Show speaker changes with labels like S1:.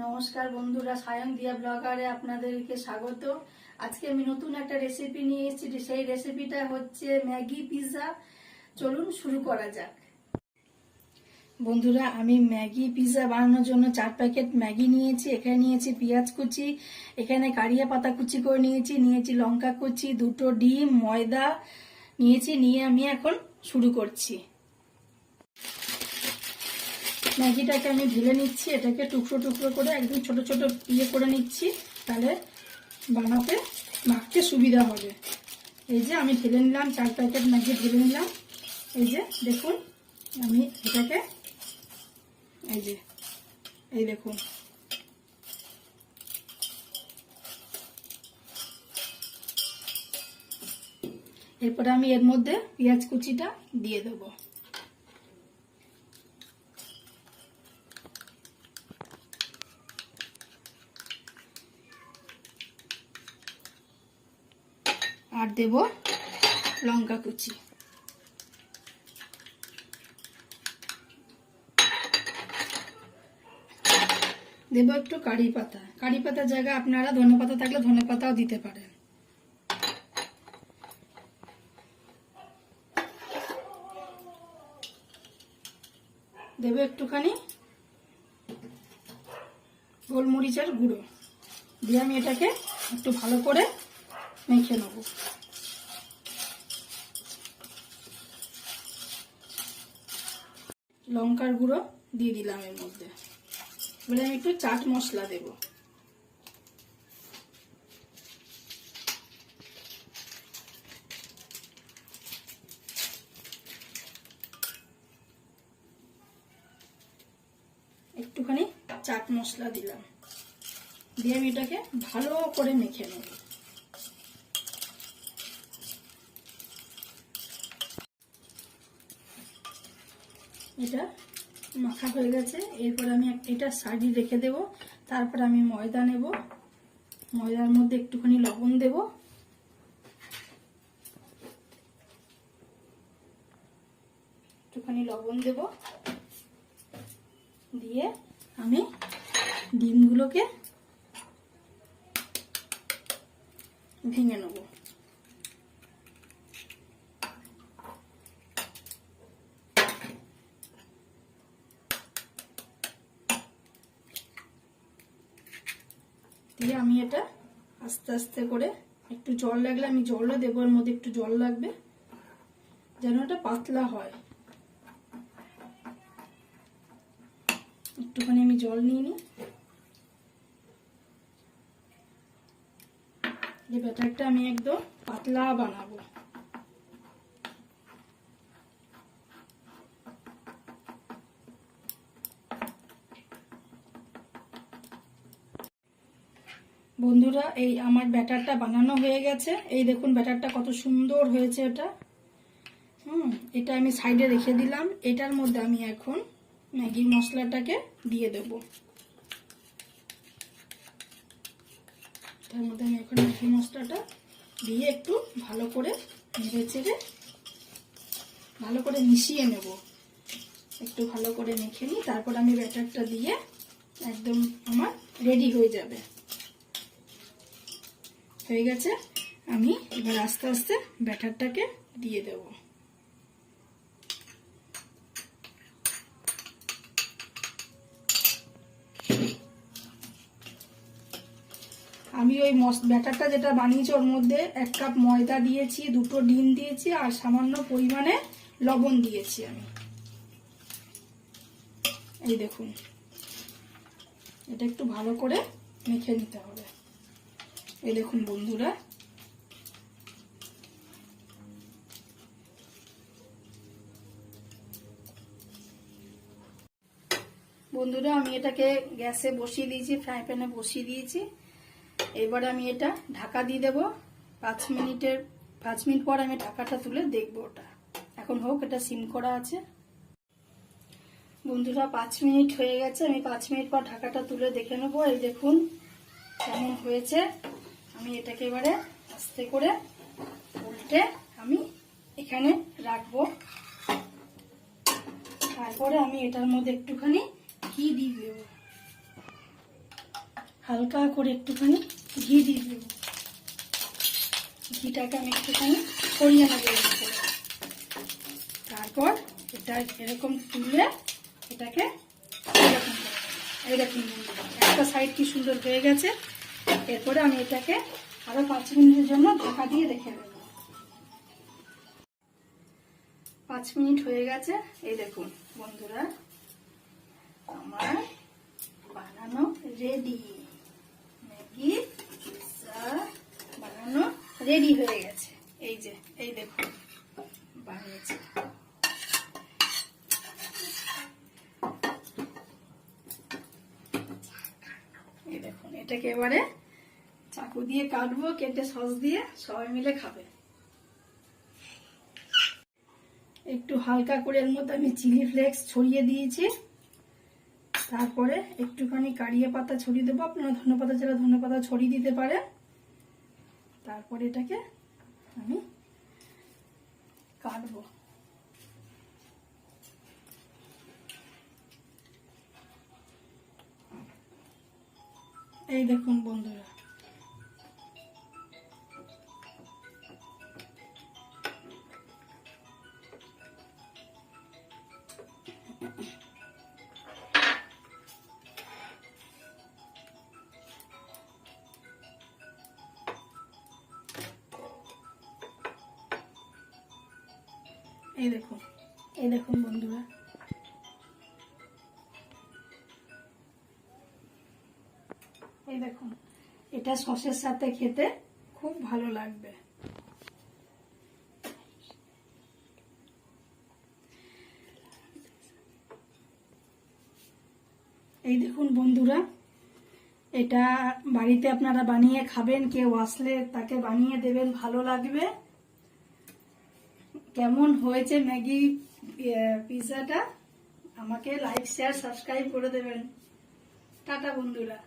S1: নমস্কার বন্ধুরা, সায়ন দিয়া ব্লগারে আপনাদেরকে স্বাগত। আজকে আমি নতুন একটা রেসিপি নিয়ে এসেছি। সেই রেসিপিটা হচ্ছে ম্যাগি পিৎজা। চলুন শুরু করা যাক। বন্ধুরা, আমি ম্যাগি পিৎজা বানানোর জন্য 4 প্যাকেট ম্যাগি নিয়েছি। এখানে নিয়েছি পেঁয়াজ কুচি, এখানে কারিয়া পাতা কুচি করে নিয়েছি লঙ্কা কুচি, 2টো ডিম, ময়দা নিয়ে আমি এখন শুরু করছি। ম্যাগিটাকে আমি ঢেলে নিচ্ছি, এটাকে টুকরো টুকরো করে একদম ছোট ছোট করে নিচ্ছি, তাহলে বানাতে মাখতে সুবিধা হবে। এই যে আমি ঢেলে নিলাম, 4 প্যাকেট ম্যাগি ঢেলে নিলাম। এই যে দেখুন, আমি এটাকে এই দেখুন, এরপরে আমি এর মধ্যে পেঁয়াজ কুচিটা দিয়ে দেবো। আর দেব লঙ্কা কুচি। দেব একটু কারি পাতার জায়গায় আপনারা ধনেপাতা থাকলে ধনেপাতাও দিতে পারেন। দেব একটুখানি গোলমরিচের গুঁড়ো দিয়ে আমি এটাকে একটু ভালো করে মেখে নেব। লঙ্কার গুঁড়ো দিয়ে দিলাম এর মধ্যে। এবারে আমি একটু চাট মশলা দেব। একটুখানি চাট মশলা দিলাম, দিয়ে আমি এটাকে ভালো করে মেখে নেব। এটা মাখা হয়ে গেছে। এরপর আমি এটা সাইডে রেখে দেব। তারপর আমি ময়দা নেব, ময়দার মধ্যে একটুখানি লবণ দেব, দিয়ে আমি ডিমগুলোকে ভেঙে নেব। দিয়ে আমি এটা আস্তে আস্তে করে, একটু জল লাগলে আমি জলও দেবো, এর মধ্যে একটু জল লাগবে যেন এটা পাতলা হয়। একটুখানি আমি জল নিয়ে নিই। এই ব্যাটারটা আমি একদম পাতলা বানাবো। বন্ধুরা, এই আমার ব্যাটারটা বানানো হয়ে গেছে। এই দেখুন ব্যাটারটা কত সুন্দর হয়েছে এটা। এটা আমি সাইডে রেখে দিলাম। এটার মধ্যে আমি এখন ম্যাগি মশলাটাকে দিয়ে দেব। তার মধ্যে আমি এখন ম্যাগি মশলাটা দিয়ে একটু ভালো করে নেড়ে চেড়ে ভালো করে মিশিয়ে নেব। একটু ভালো করে মেখে নিই, তারপর আমি ব্যাটারটা দিয়ে একদম আমার রেডি হয়ে যাবে। হয়ে গেছে। আমি এবার আস্তে আস্তে ব্যাটারটাকে দিয়ে দেব। আমি ওই ব্যাটারটা যেটা বানিয়েছি ওর মধ্যে 1 কাপ ময়দা দিয়েছি, 2টো ডিম দিয়েছি, আর সামান্য পরিমাণে লবণ দিয়েছি আমি। এই দেখুন, এটা একটু ভালো করে মেখে নিতে হবে। এই দেখুন বন্ধুরা, আমি এটাকে গ্যাসে বসিয়ে দিয়েছি, ফ্রাই প্যানে বসিয়ে দিয়েছি। এবার আমি এটা ঢাকা দিয়ে দেবো 5 মিনিট পর আমি ঢাকাটা তুলে দেখবো। ওটা এখন হোক, এটা সিম করা আছে। বন্ধুরা, 5 মিনিট হয়ে গেছে। আমি 5 মিনিট পর ঢাকাটা তুলে দেখে নেবো। এই দেখুন কেমন হয়েছে। আমি এটাকে এবারে আস্তে করে উল্টে আমি এখানে রাখবো। তারপরে আমি এটার মধ্যে একটুখানি ঘি দিয়ে দেবো। হালকা করে একটুখানি ঘি দিয়ে দেব। ঘিটাকে আমি একটুখানি ছড়িয়ে নেবো। তারপর এটা এরকম তুলে এটাকে এরকম করে এই দেখুন একটা সাইড কি সুন্দর হয়ে গেছে। এরপরে আমি এটাকে আরো 5 মিনিটের জন্য ঢাকা দিয়ে রেখে দেব। 5 মিনিট হয়ে গেছে। এই দেখুন বন্ধুরা, আমার বানানো রেডি, ম্যাগি পিৎজা বানানো রেডি হয়ে গেছে। এই যে এই দেখুন বানিয়েছি। এই দেখুন এটাকে এবারে চাকু দিয়ে কাটবো, কেটে সস দিয়ে সবাই মিলে খাবে। একটু হালকা করে এর মধ্যে আমি চিলি ফ্লেক্স ছড়িয়ে দিয়েছি। তারপরে একটুখানি কারিয়া পাতা ছড়িয়ে দেবো, আপনারা ধনেপাতা ছাড়া ধনেপাতা ছড়িয়ে দিতে পারেন। তারপরে এটাকে আমি কাটবো। এই দেখুন বন্ধুরা, এই দেখুন, এই দেখুন বন্ধুরা, এই দেখুন এটা সসের সাথে খেতে খুব ভালো লাগবে। এই দেখুন বন্ধুরা, এটা বাড়িতে আপনারা বানিয়ে খাবেন, কেউ আসলে তাকে বানিয়ে দেবেন, ভালো লাগবে। কেমন হয়েছে ম্যাগি পিৎজাটা আমাকে লাইক শেয়ার সাবস্ক্রাইব করে দেবেন। টাটা বন্ধুরা।